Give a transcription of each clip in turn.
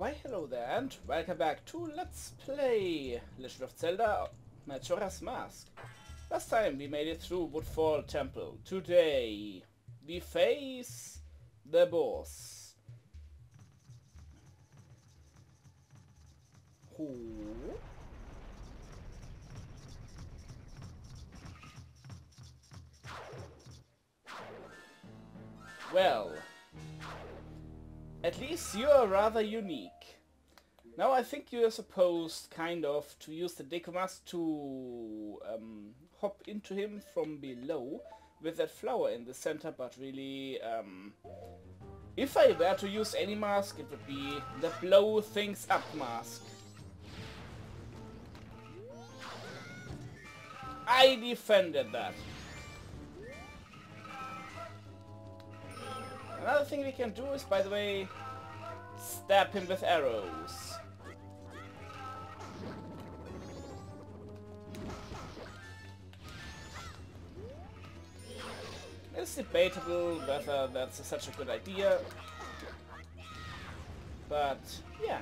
Why hello there and welcome back to Let's Play Legend of Zelda Majora's Mask. Last time we made it through Woodfall Temple. Today we face the boss. Who? Well, at least you're rather unique. Now I think you're supposed kind of to use the Deku Mask to hop into him from below with that flower in the center, but really if I were to use any mask it would be the blow things up mask. I defended that. Another thing we can do is, by the way, stab him with arrows. It's debatable whether that's such a good idea, but yeah.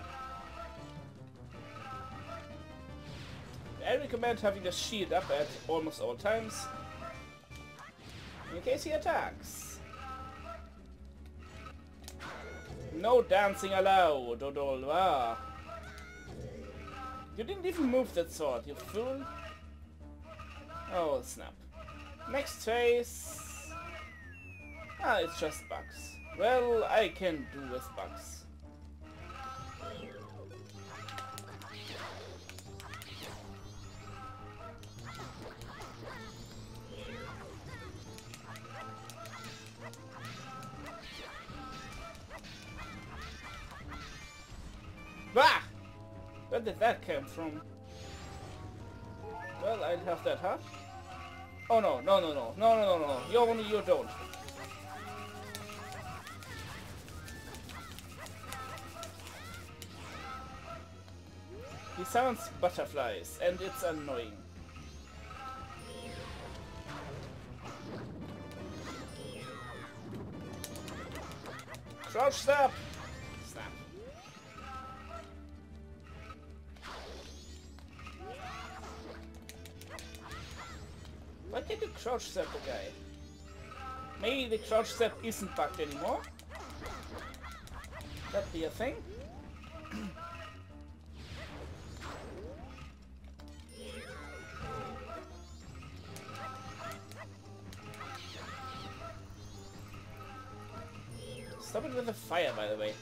I recommend having the shield up at almost all times, in case he attacks. No dancing allowed, Odolva. You didn't even move that sword, you fool. Oh, snap. Next phase. Ah, it's just bugs. Well, I can do with bugs. Bah! Where did that come from? Well, I'd have that, huh? Oh no, no, no, no, no, no, no, no, you don't. He sounds butterflies, and it's annoying. Crouch step! Snap. Why did you crouch step the guy? Maybe the crouch step isn't bugged anymore? That'd be a thing? Stop it with the fire, by the way.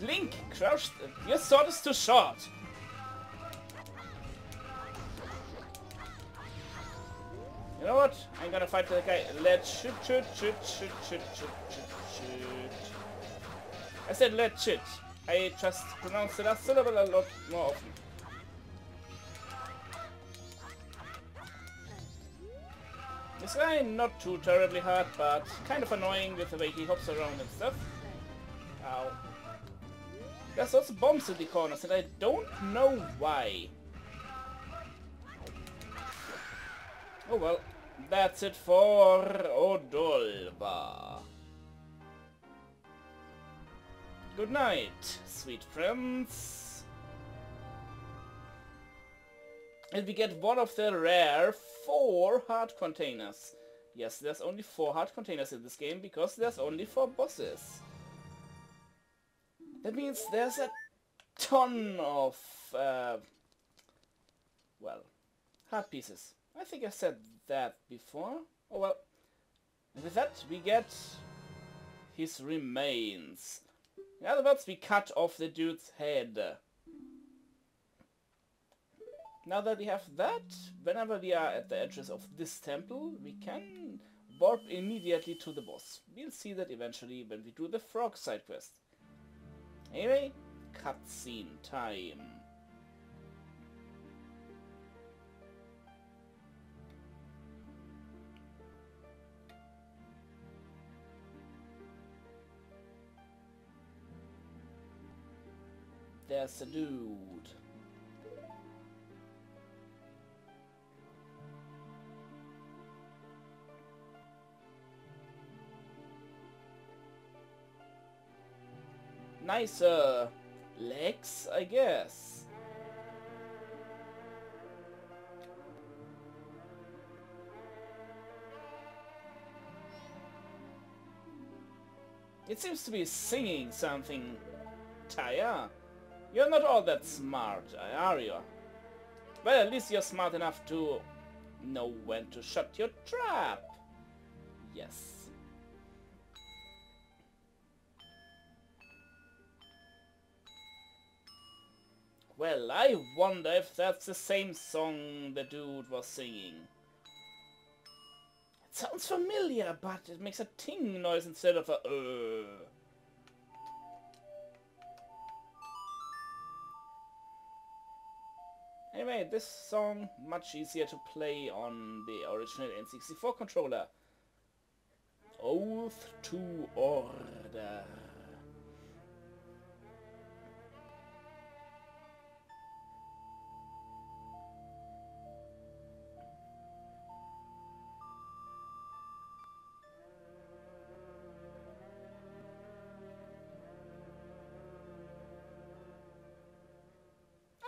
Link, crouched. Your sword is too short. You know what? I'm gonna fight the guy. Let's shoot. I said let's shoot. I just pronounced the last syllable a lot more often. This guy not too terribly hard, but kind of annoying with the way he hops around and stuff. Ow. There's also bombs in the corners and I don't know why. Oh well, that's it for Odolva. Good night, sweet prince. And we get one of the rare 4 heart containers. Yes, there's only 4 heart containers in this game because there's only 4 bosses. That means there's a ton of, well, heart pieces. I think I said that before. Oh well. And with that we get his remains. In other words, we cut off the dude's head. Now that we have that, whenever we are at the edges of this temple, we can warp immediately to the boss. We'll see that eventually when we do the frog side quest. Anyway, cutscene time. There's a dude. nicer legs, I guess. It seems to be singing something, Taya. You're not all that smart, are you? Well, at least you're smart enough to know when to shut your trap. Yes. Well, I wonder if that's the same song the dude was singing. It sounds familiar, but it makes a ting noise instead of a Anyway, this song much easier to play on the original N64 controller. Oath to Order.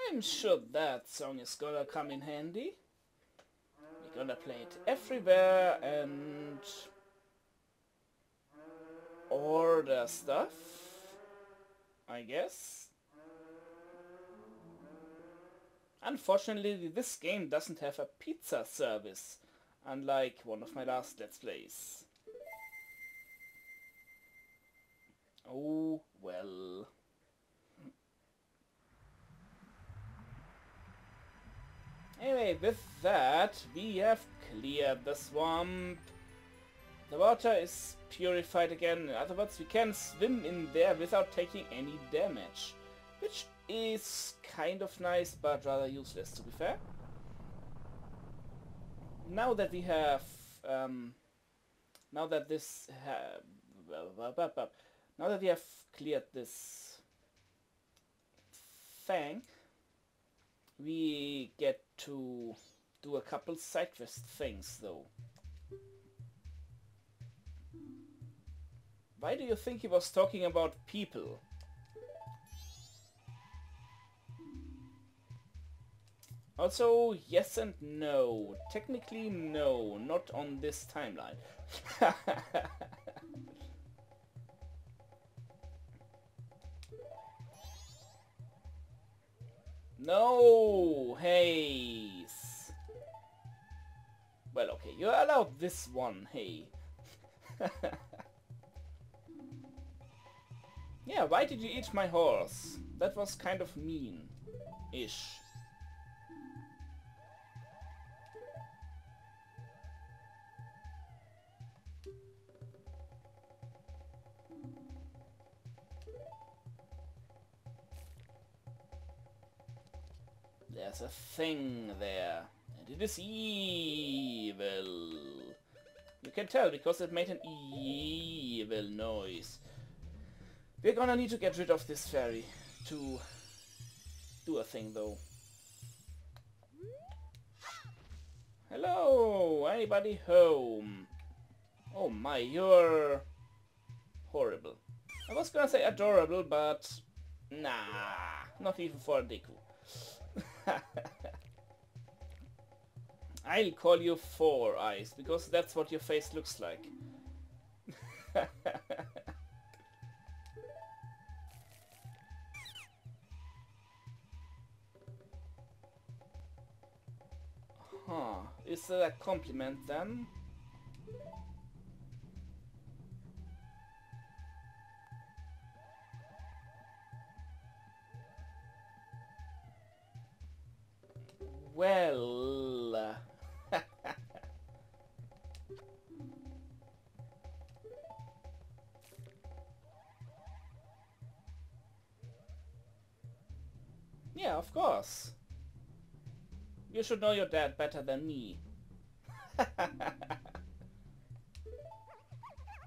I'm sure that song is gonna come in handy. We're gonna play it everywhere and order stuff, I guess. Unfortunately, this game doesn't have a pizza service, unlike one of my last Let's Plays. Oh well. Anyway, with that, we have cleared the swamp. The water is purified again. In other words, we can swim in there without taking any damage. Which is kind of nice, but rather useless, to be fair. Now that we have... now that this... now that we have cleared this thing, we get to do a couple side quest things, though. Why do you think he was talking about people? Also, yes and no. Technically, no. Not on this timeline. No, Haze. Well, okay, you're allowed this one, hey. Yeah, why did you eat my horse? That was kind of mean-ish. There's a thing there, and it is evil. You can tell because it made an evil noise. We're gonna need to get rid of this fairy to do a thing, though. Hello, anybody home? Oh my, you're horrible. I was gonna say adorable, but nah, not even for Deku. I'll call you Four Eyes, because that's what your face looks like. Huh, is that a compliment then? Well... yeah, of course. You should know your dad better than me.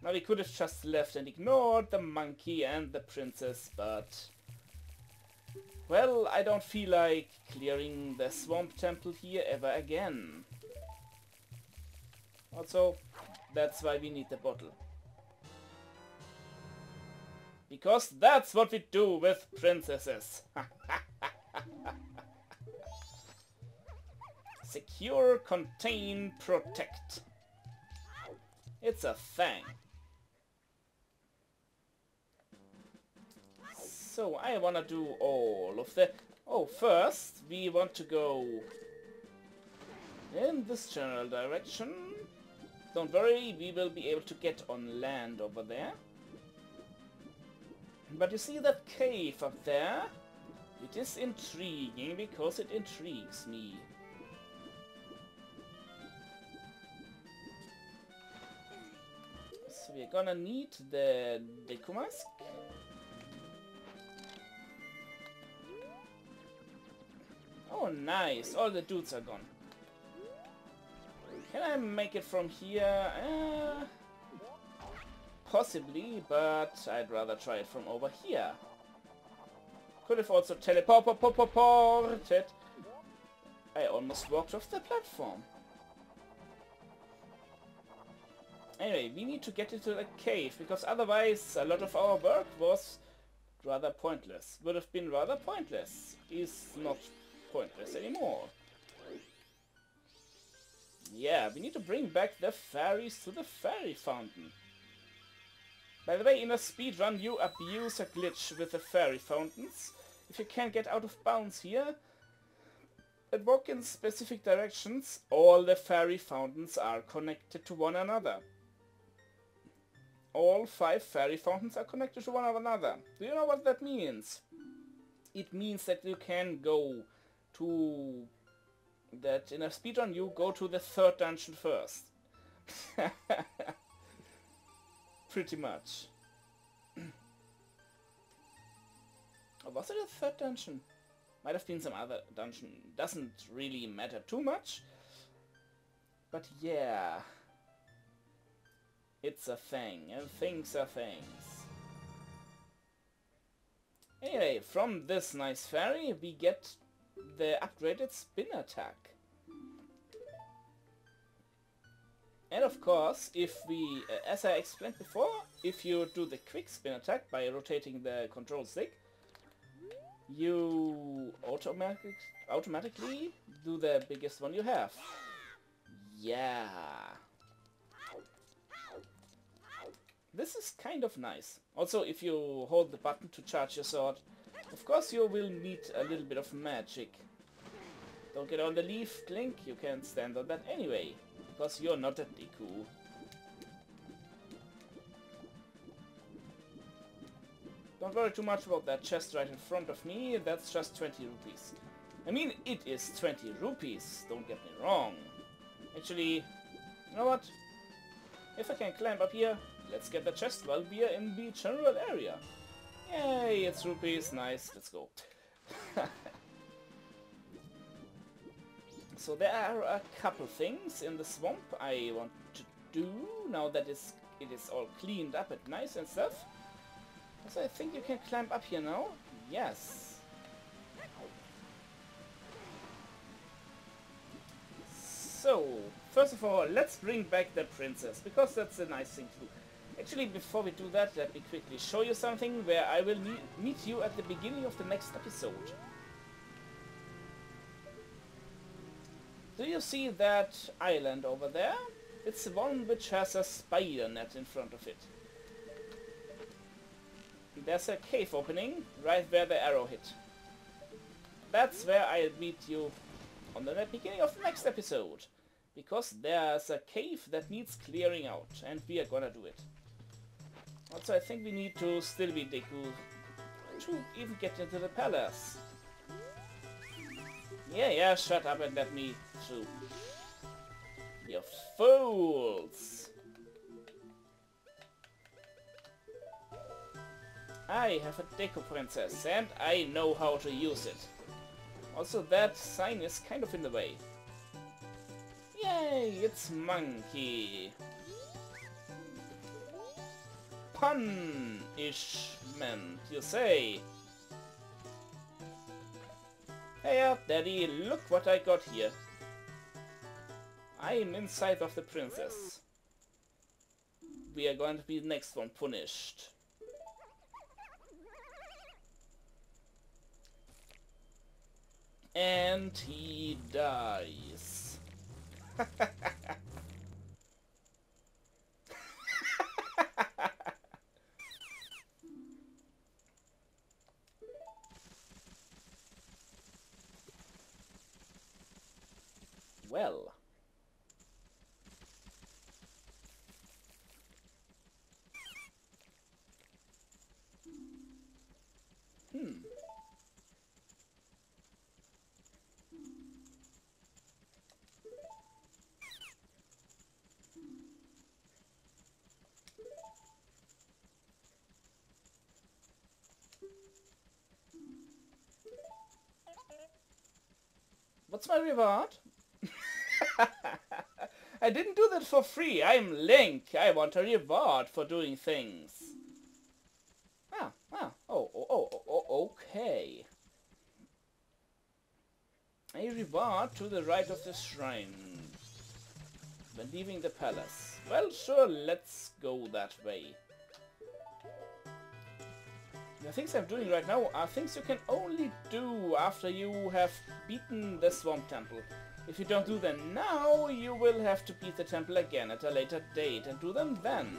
Now we could have just left and ignored the monkey and the princess, but... well, I don't feel like clearing the swamp temple here ever again. Also, that's why we need the bottle. Because that's what we do with princesses. Secure, contain, protect. It's a thing. So I wanna do all of the... Oh, first we want to go in this general direction. Don't worry, we will be able to get on land over there. But you see that cave up there? It is intriguing because it intrigues me. So we're gonna need the Deku Mask. Oh nice, all the dudes are gone. Can I make it from here? Possibly, but I'd rather try it from over here. Could have also teleported. I almost walked off the platform. Anyway, we need to get into the cave, because otherwise a lot of our work was rather pointless. Would have been rather pointless. Is not pointless anymore. Yeah, we need to bring back the fairies to the fairy fountain. By the way, in a speedrun you abuse a glitch with the fairy fountains. If you can't get out of bounds here and walk in specific directions, all the fairy fountains are connected to one another. All 5 fairy fountains are connected to one another. Do you know what that means? It means that you can go to... that in a speedrun you go to the 3rd dungeon first. Pretty much. Or was it a 3rd dungeon? Might have been some other dungeon. Doesn't really matter too much. But yeah. It's a thing, and things are things. Anyway, from this nice fairy we get the upgraded spin attack. And of course, if we, as I explained before, if you do the quick spin attack by rotating the control stick, you automatically do the biggest one you have. Yeah. This is kind of nice. Also, if you hold the button to charge your sword, of course you will need a little bit of magic. Don't get on the leaf, Link, you can't stand on that anyway, because you're not a Deku. Don't worry too much about that chest right in front of me, that's just 20 rupees. I mean, it is 20 rupees, don't get me wrong. Actually, you know what? If I can climb up here, let's get the chest while we are in the general area. Yay, it's rupees, nice, let's go. So there are a couple things in the swamp I want to do, now that it is all cleaned up and nice and stuff. So I think you can climb up here now. Yes. So, first of all, let's bring back the princess, because that's a nice thing to do. Actually, before we do that, let me quickly show you something where I will meet you at the beginning of the next episode. Do you see that island over there? It's the one which has a spider net in front of it. There's a cave opening right where the arrow hit. That's where I'll meet you on the beginning of the next episode. Because there's a cave that needs clearing out, and we are gonna do it. Also, I think we need to still be Deku to even get into the palace. Yeah, shut up and let me through. You fools! I have a Deku Princess, and I know how to use it. Also, that sign is kind of in the way. Yay, it's Monkey. Punishment, you say? Hey up, Daddy, look what I got here. I am inside of the princess. We are going to be the next one punished. And he dies. Well. What's my reward? I didn't do that for free. I'm Link. I want a reward for doing things. Okay. A reward to the right of the shrine when leaving the palace. Well, sure, let's go that way. The things I'm doing right now are things you can only do after you have beaten the Swamp Temple. If you don't do them now, you will have to beat the temple again at a later date and do them then.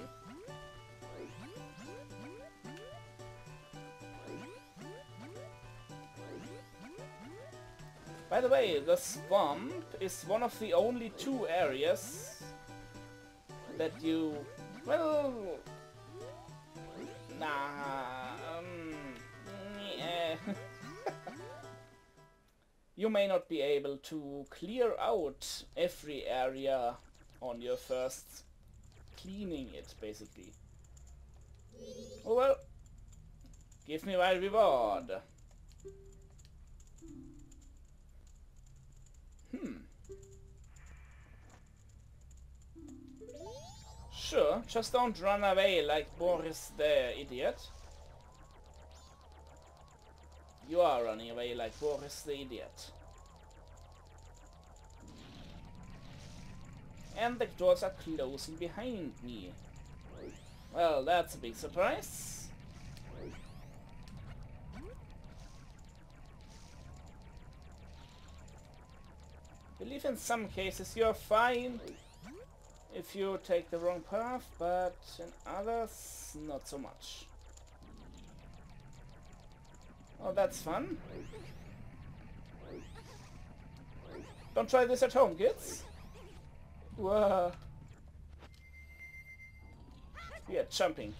By the way, the swamp is one of the only 2 areas that you... well... you may not be able to clear out every area on your first cleaning it, basically. Oh well, give me my reward. Sure, just don't run away like Boris the idiot. You are running away like Boris the idiot. And the doors are closing behind me. Well, that's a big surprise. I believe in some cases you're fine if you take the wrong path, but in others, not so much. Oh, that's fun. Don't try this at home, kids. Whoa. We are jumping.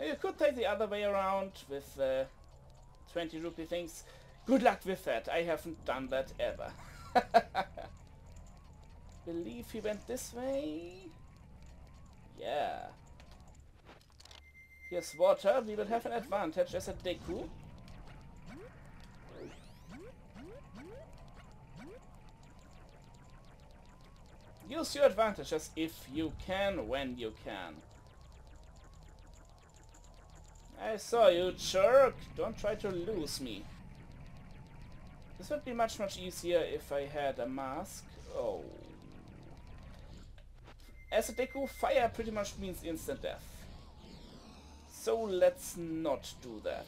You could take the other way around with 20 rupee things. Good luck with that. I haven't done that ever. Believe he went this way? Yeah. Here's water. We will have an advantage as a Deku. Use your advantages if you can, when you can. I saw you, jerk. Don't try to lose me. This would be much easier if I had a mask. Oh. As a Deku, fire pretty much means instant death. So let's not do that.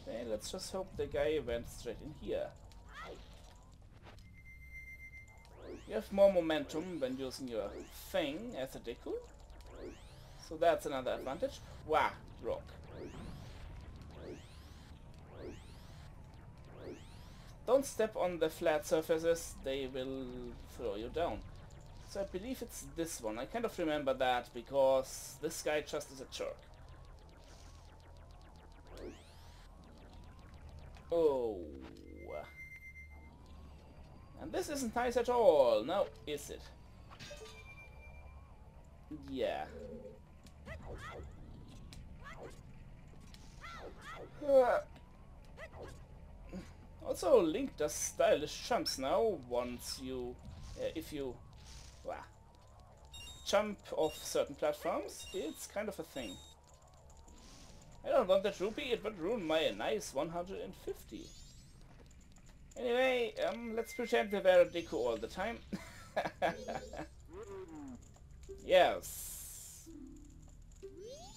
Okay, let's just hope the guy went straight in here. You have more momentum when using your thing as a Deku. So that's another advantage. Wah! Rock. Don't step on the flat surfaces, they will throw you down. So I believe it's this one. I kind of remember that because this guy just is a jerk. Oh. And this isn't nice at all, now is it? Yeah. Also, Link does stylish jumps now once you... if you... jump off certain platforms, it's kind of a thing. I don't want that rupee, it would ruin my nice 150. Anyway, let's pretend we were a Deku all the time. Yes.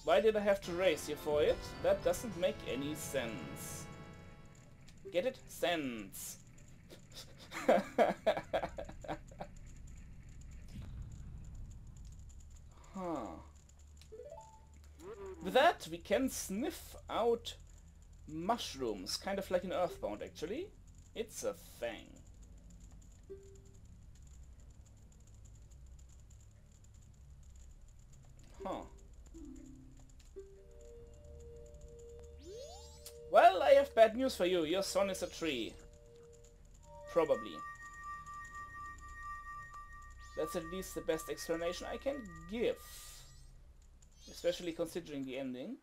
Why did I have to raise you for it? That doesn't make any sense. Get it? Sense. Huh. With that, we can sniff out mushrooms, kind of like an Earthbound actually. It's a thing. Huh. Well, I have bad news for you. Your son is a tree. Probably. That's at least the best explanation I can give. Especially considering the ending.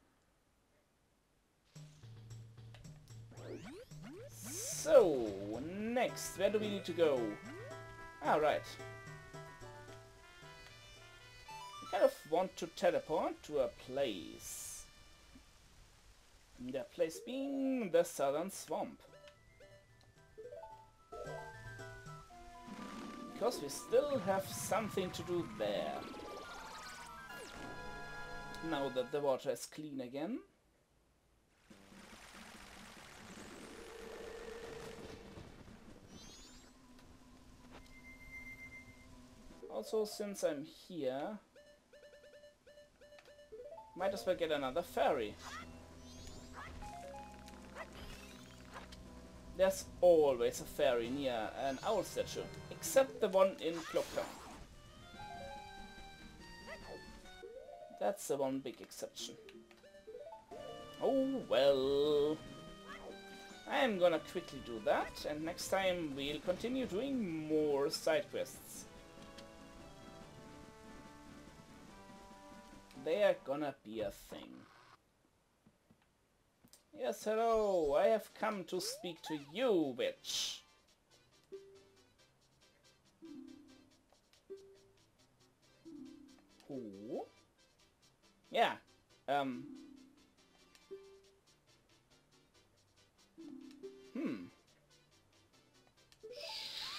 So, next, where do we need to go? Ah, right. We kind of want to teleport to a place. That place being the Southern Swamp. Because we still have something to do there. Now that the water is clean again. Also, since I'm here, might as well get another fairy. There's always a fairy near an owl statue, except the one in Clocktown. That's the one big exception. Oh well. I'm gonna quickly do that, and next time we'll continue doing more side quests. They're gonna be a thing. Yes, hello, I have come to speak to you, witch. Who? Yeah,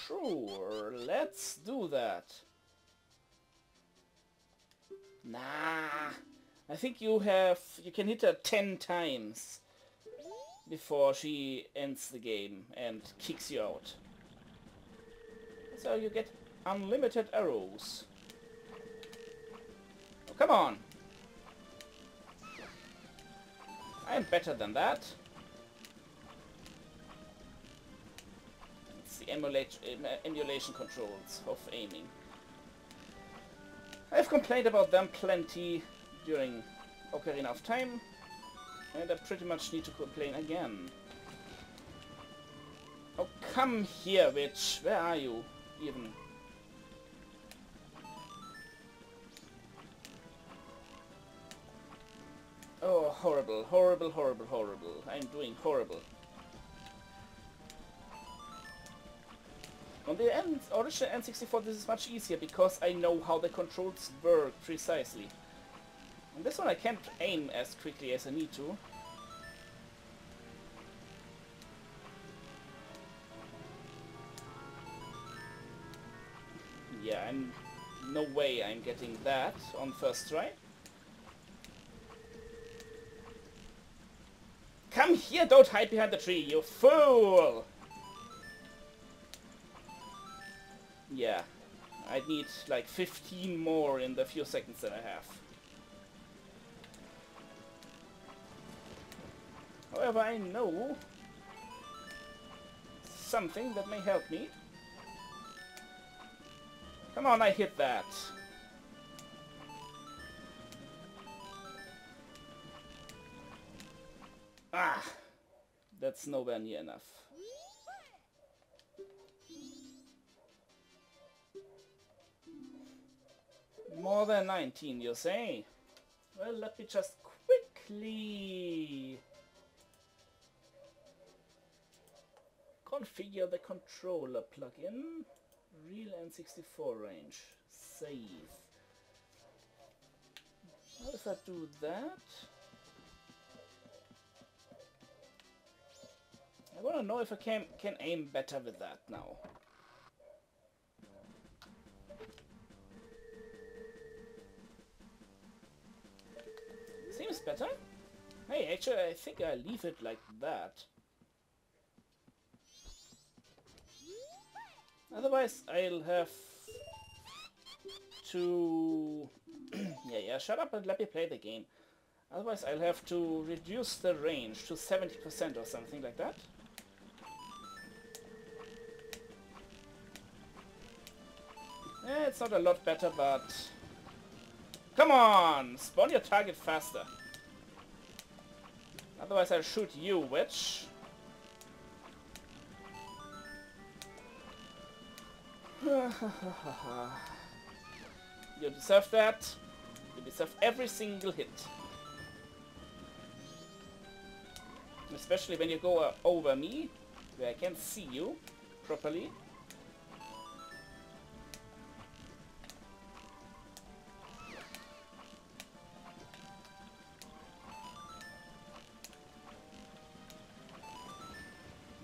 Sure, let's do that. Nah, I think you can hit her 10 times before she ends the game and kicks you out. So you get unlimited arrows. Oh, come on! I'm better than that. It's the emulation controls of aiming. I've complained about them plenty during Ocarina of Time, and I pretty much need to complain again. Oh, come here, witch! Where are you, even? Oh, horrible, horrible, horrible, horrible. I'm doing horrible. On the original N64 this is much easier because I know how the controls work precisely. On this one I can't aim as quickly as I need to. Yeah, no way I'm getting that on first try. Come here, don't hide behind the tree, you fool! Yeah, I'd need like 15 more in the few seconds that I have. However, I know something that may help me. Come on, I hit that. Ah, that's nowhere near enough. More than 19, you say? Well, let me just quickly configure the controller plugin. Real N64 range. Save. How if I do that? I want to know if I can aim better with that now. seems better. Hey, actually, I think I leave it like that. Otherwise, I'll have to... yeah, shut up and let me play the game. Otherwise, I'll have to reduce the range to 70% or something like that. It's not a lot better, but... Come on! Spawn your target faster. Otherwise, I'll shoot you, witch. You deserve that. You deserve every single hit. Especially when you go over me, where I can't see you properly.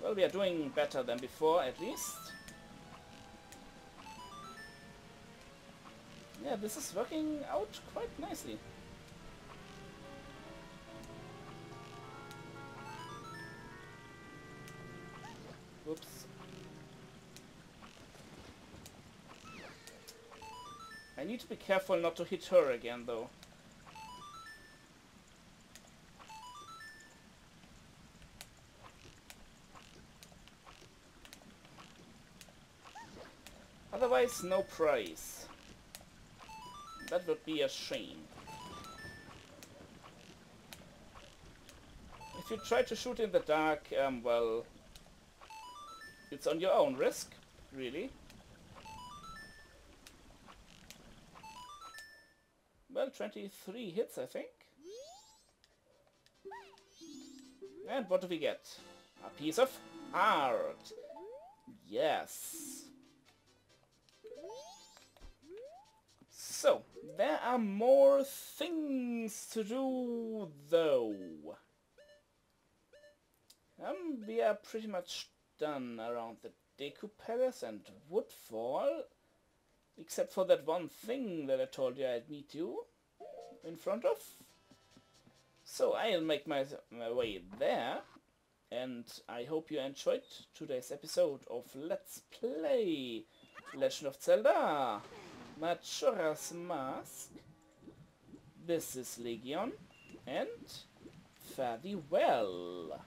Well, we are doing better than before, at least. Yeah, this is working out quite nicely. Whoops. I need to be careful not to hit her again, though. Otherwise, no prize. That would be a shame. If you try to shoot in the dark, well, it's on your own risk, really. Well, 23 hits, I think. And what do we get? A piece of heart. Yes. So, there are more things to do, though. We are pretty much done around the Deku Palace and Woodfall. Except for that one thing that I told you I'd meet you in front of. So I'll make my way there. And I hope you enjoyed today's episode of Let's Play Legend of Zelda Majora's Mask. This is Legion, and fare thee well.